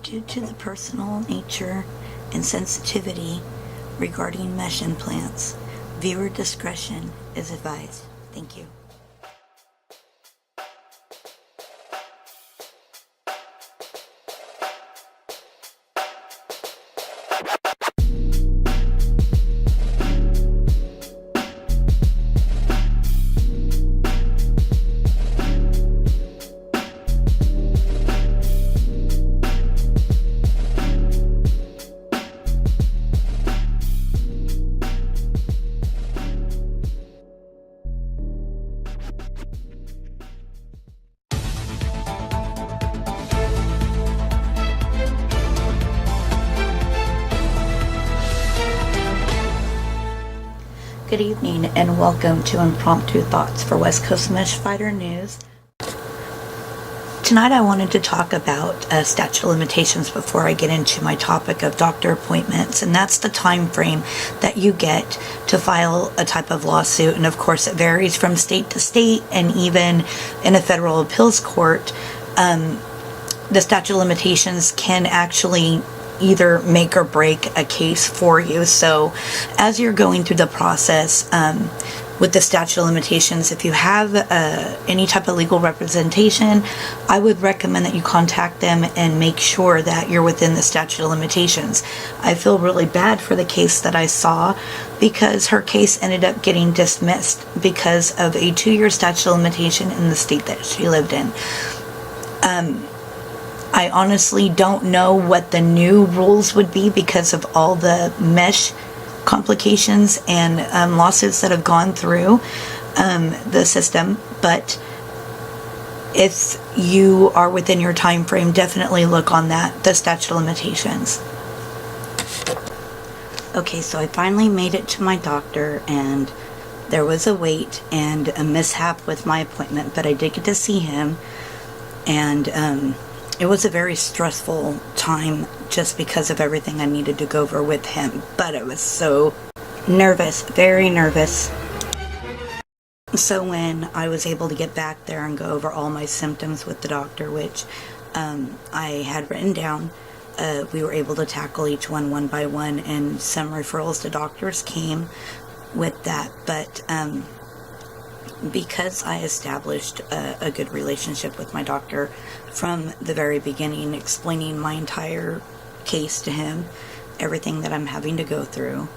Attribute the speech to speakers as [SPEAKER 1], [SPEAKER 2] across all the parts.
[SPEAKER 1] Due to the personal nature and sensitivity regarding mesh implants, viewer discretion is advised. Thank you. Good evening and welcome to Impromptu Thoughts for Westcoastmeshfighter News. Tonight I wanted to talk about statute of limitations before I get into my topic of doctor appointments, and that's the time frame that you get to file a type of lawsuit. And of course it varies from state to state, and even in a federal appeals court, the statute of limitations can actually either make or break a case for you. So as you're going through the process with the statute of limitations, if you have any type of legal representation, I would recommend that you contact them and make sure that you're within the statute of limitations. I feel really bad for the case that I saw, because her case ended up getting dismissed because of a 2-year statute of limitation in the state that she lived in. I honestly don't know what the new rules would be because of all the mesh complications and lawsuits that have gone through the system. But if you are within your time frame, definitely look on the statute of limitations. Okay, so I finally made it to my doctor, and there was a wait and a mishap with my appointment, but I did get to see him, and it was a very stressful time just because of everything I needed to go over with him. But I was so nervous, very nervous. So when I was able to get back there and go over all my symptoms with the doctor, which I had written down, we were able to tackle each one by one, and some referrals to doctors came with that. But because I established a good relationship with my doctor from the very beginning, explaining my entire case to him, everything that I'm having to go through.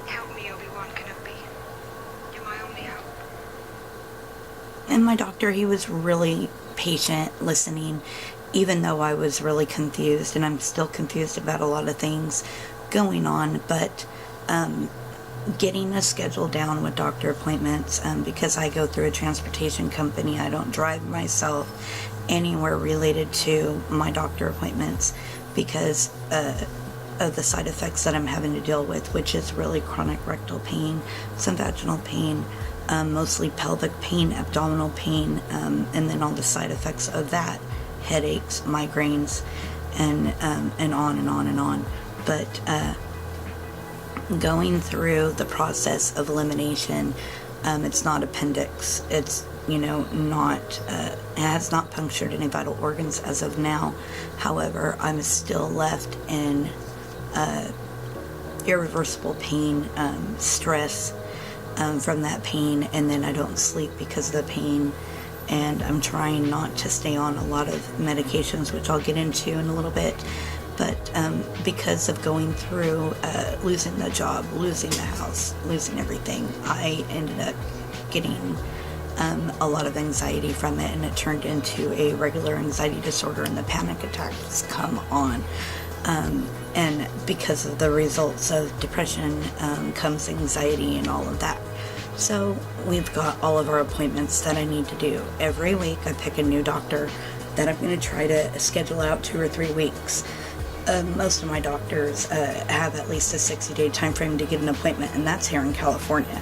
[SPEAKER 2] Help me, Obi-Wan Kenobi. You're my only hope.
[SPEAKER 1] And my doctor, he was really patient, listening, even though I was really confused, and I'm still confused about a lot of things going on. But getting a schedule down with doctor appointments, because I go through a transportation company, I don't drive myself anywhere related to my doctor appointments because of the side effects that I'm having to deal with, which is really chronic rectal pain, some vaginal pain, mostly pelvic pain, abdominal pain, and then all the side effects of that, headaches, migraines, and on and on and on. But going through the process of elimination, it's not appendix, it's not it has not punctured any vital organs as of now. However, I'm still left in irreversible pain, stress from that pain, and then I don't sleep because of the pain, and I'm trying not to stay on a lot of medications, which I'll get into in a little bit. But because of going through losing the job, losing the house, losing everything, I ended up getting a lot of anxiety from it, and it turned into a regular anxiety disorder, and the panic attacks come on. And because of the results of depression comes anxiety and all of that. So we've got all of our appointments that I need to do. Every week I pick a new doctor that I'm going to try to schedule out 2 or 3 weeks. Most of my doctors have at least a 60-day time frame to get an appointment, and that's here in California.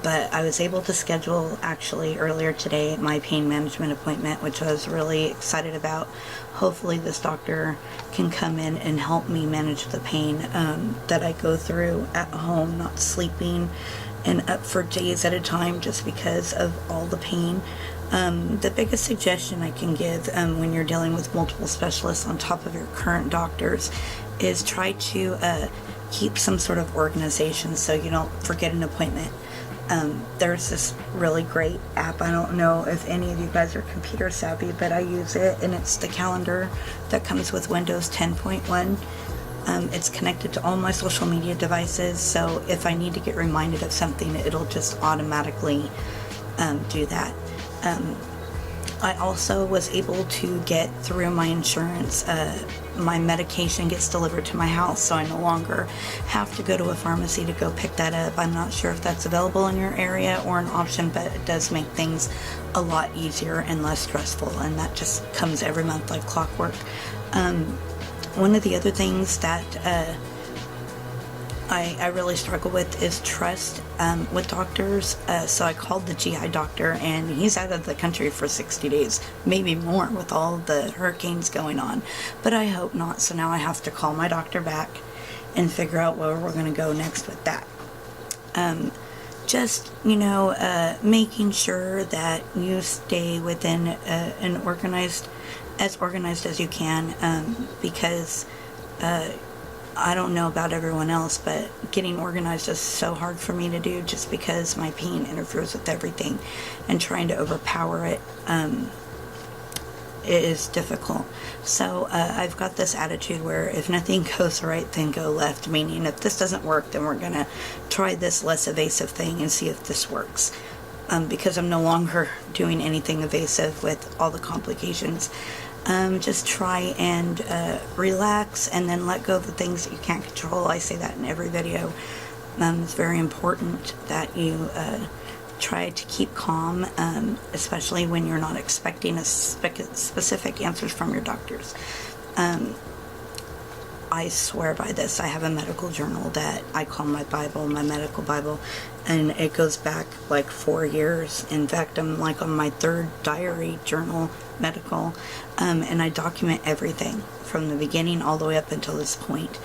[SPEAKER 1] But I was able to schedule actually earlier today my pain management appointment, which I was really excited about. Hopefully this doctor can come in and help me manage the pain that I go through at home, not sleeping and up for days at a time just because of all the pain. The biggest suggestion I can give when you're dealing with multiple specialists on top of your current doctors is try to keep some sort of organization so you don't forget an appointment. There's this really great app. I don't know if any of you guys are computer savvy, but I use it, and it's the calendar that comes with Windows 10.1. It's connected to all my social media devices, so if I need to get reminded of something, it'll just automatically do that. I also was able to get through my insurance, my medication gets delivered to my house, so I no longer have to go to a pharmacy to go pick that up. I'm not sure if that's available in your area or an option, but it does make things a lot easier and less stressful, and that just comes every month like clockwork. One of the other things that I really struggle with is trust with doctors. So I called the GI doctor, and he's out of the country for 60 days, maybe more with all the hurricanes going on. But I hope not. So now I have to call my doctor back and figure out where we're going to go next with that. Just, making sure that you stay within as organized as you can, because I don't know about everyone else, but getting organized is so hard for me to do just because my pain interferes with everything, and trying to overpower it is difficult. So I've got this attitude where if nothing goes right, then go left, meaning if this doesn't work, then we're going to try this less evasive thing and see if this works. Because I'm no longer doing anything evasive with all the complications. Just try and relax, and then let go of the things that you can't control. I say that in every video. It's very important that you try to keep calm, especially when you're not expecting specific answers from your doctors. I swear by this. I have a medical journal that I call my Bible, my medical Bible, and it goes back like 4 years. In fact, I'm like on my 3rd diary journal, medical, and I document everything from the beginning all the way up until this point.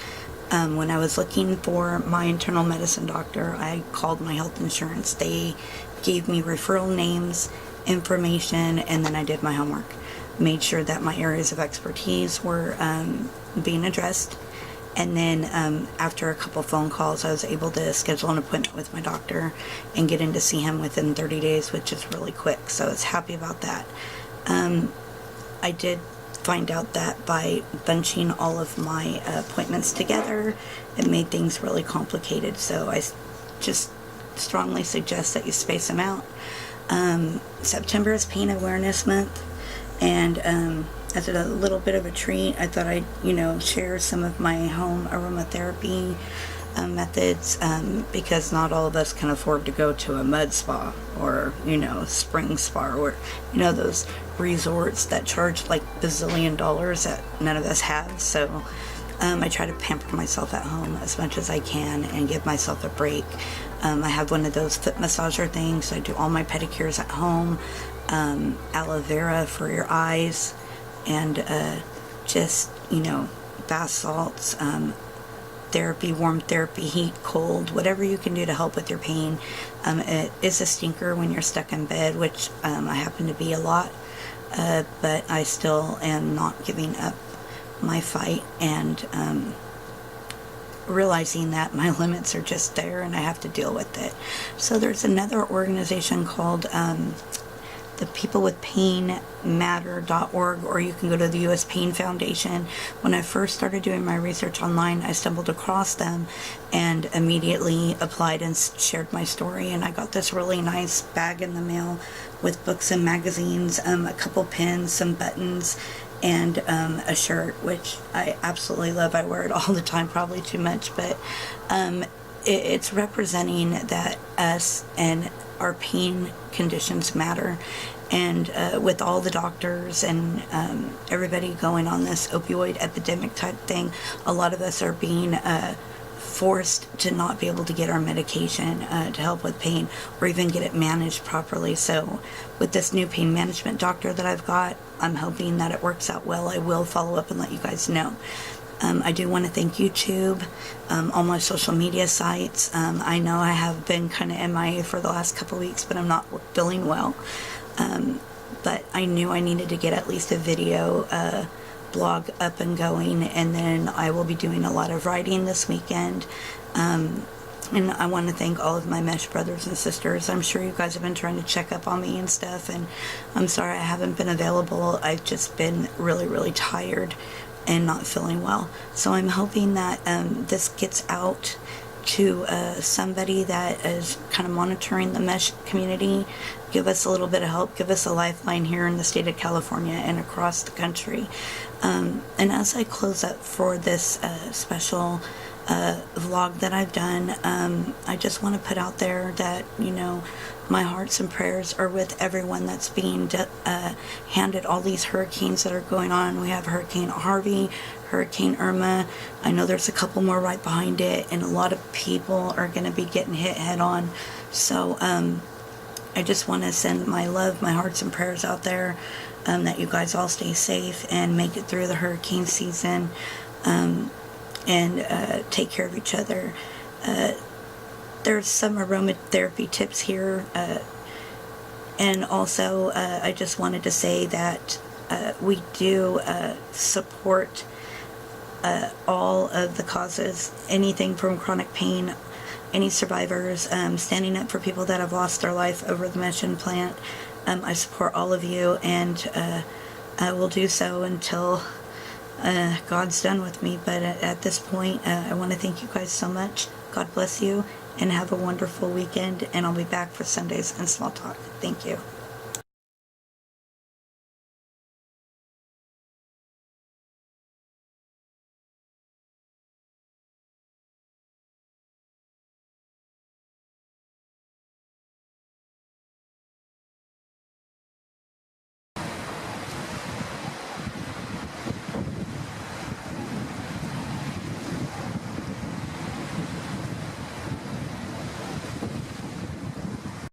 [SPEAKER 1] When I was looking for my internal medicine doctor, I called my health insurance. They gave me referral names, information, and then I did my homework. Made sure that my areas of expertise were being addressed, and then after a couple phone calls, I was able to schedule an appointment with my doctor and get in to see him within 30 days, which is really quick, so I was happy about that. I did find out that by bunching all of my appointments together, it made things really complicated, so I just strongly suggest that you space them out. September is Pain Awareness Month, and as a little bit of a treat, I thought I'd, share some of my home aromatherapy methods, because not all of us can afford to go to a mud spa or, spring spa, or, those resorts that charge like bazillion dollars that none of us have. So I try to pamper myself at home as much as I can and give myself a break. I have one of those foot massager things. I do all my pedicures at home. Aloe vera for your eyes, and just, bath salts, therapy, warm therapy, heat, cold, whatever you can do to help with your pain. It is a stinker when you're stuck in bed, which I happen to be a lot, but I still am not giving up my fight, and realizing that my limits are just there and I have to deal with it. So there's another organization called the People with Pain Matter.org, or you can go to the U.S. Pain Foundation. When I first started doing my research online, I stumbled across them and immediately applied and shared my story, and I got this really nice bag in the mail with books and magazines, a couple pins, some buttons, and a shirt, which I absolutely love. I wear it all the time, probably too much, but it's representing that us and our pain conditions matter. And with all the doctors and everybody going on this opioid epidemic type thing, a lot of us are being forced to not be able to get our medication to help with pain, or even get it managed properly. So with this new pain management doctor that I've got, I'm hoping that it works out well. I will follow up and let you guys know. I do want to thank YouTube, all my social media sites. I know I have been kind of MIA for the last couple weeks, but I'm not feeling well. but I knew I needed to get at least a video blog up and going, and then I will be doing a lot of writing this weekend. And I want to thank all of my mesh brothers and sisters. I'm sure you guys have been trying to check up on me and stuff, and I'm sorry I haven't been available. I've just been really, really tired and not feeling well. So I'm hoping that this gets out to somebody that is kind of monitoring the mesh community. Give us a little bit of help. Give us a lifeline here in the state of California and across the country. And as I close up for this special vlog that I've done, I just want to put out there that, you know, my hearts and prayers are with everyone that's being handed all these hurricanes that are going on. We have Hurricane Harvey, Hurricane Irma. I know there's a couple more right behind it, and a lot of people are going to be getting hit head on. So I just want to send my love, my hearts and prayers out there, that you guys all stay safe and make it through the hurricane season, and take care of each other. There's some aromatherapy tips here, and also I just wanted to say that we do support all of the causes, anything from chronic pain, any survivors, standing up for people that have lost their life over the mesh implant. I support all of you, and I will do so until God's done with me. But at this point, I want to thank you guys so much. God bless you, and have a wonderful weekend, and I'll be back for Sundays and Small Talk. Thank you.